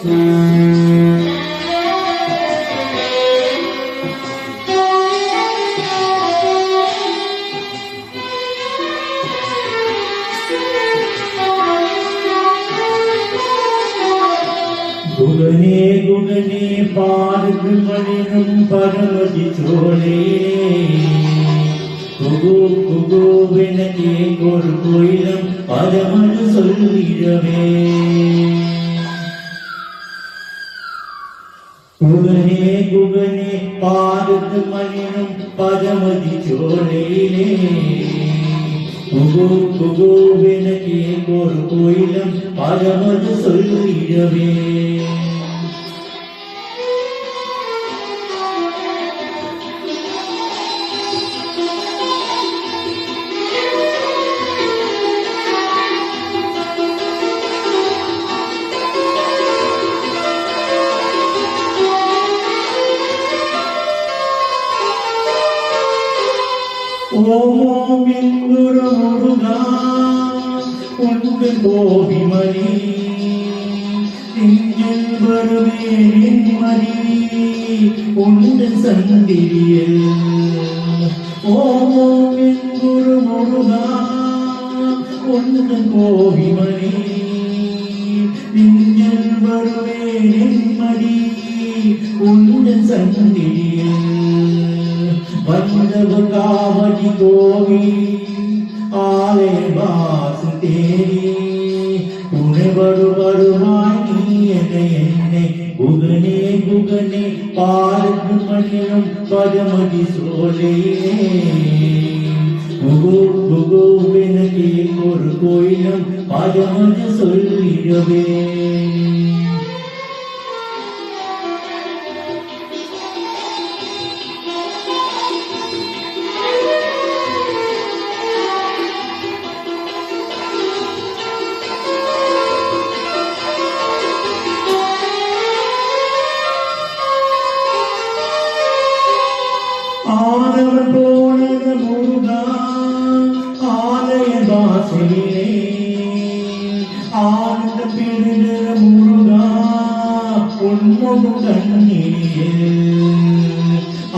குகனே குகனே பாருக்கு மணினும் பரமதி சோழே குகு குகுவெனக்கே ஒரு கோயிலும் பரமது சொல்லிடவே குகனே குகனே பாருக்கு மணினும் பரமதி சோழே குகு குகுவெனக்கே ஒரு கோயிலும் பரமது சொல்லிடவே ஓம் எங்குரு முருகா உண்டு கோபிமணி நெஞ்சில் வருவே நிம்மதி உண்டு சந்திரியில் ஓம் எங்குரு முருகா உண்டு கோபிமணி நெஞ்சில் வருவே நிம்மதி உண்டு சந்திரியில் வந்தவ காவடி கோவி ஆலே வாசு தேரி துணை வருவாய் நீ என்னை குகனே குகனே பாருக்கு மணியும் பதமதி சோழே குகு குகுவெனக்கே ஒரு கோயிலும் பதமதி சொல்லிடவே ஆனவன் போனத முருகா ஆலய வாசலிலே ஆனந்த பிரிந்த முருகா உன்முகம் கண்ணீரே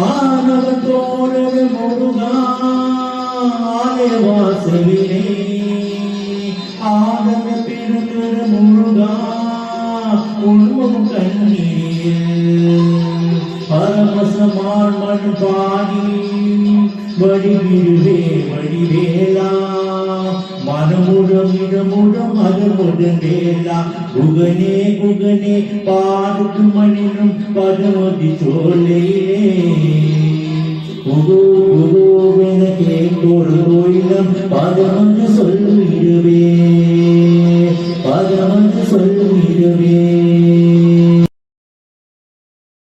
ஆனவன் போனத முருகா ஆலய வாசலிலே ஆனந்த பிரிந்த முருகா உன்முகம் கண்ணீரே பரமசமான் மண் பாடி வடிவிடுவே வடிவேலா மனமுடம் இடமுடம் அதமுடன் வேலா குகனே குகனே பாருக்கு மணினும் பதமதி சோழே குகு குகுவெனக்கே ஒரு கோயிலும் பதமது சொல்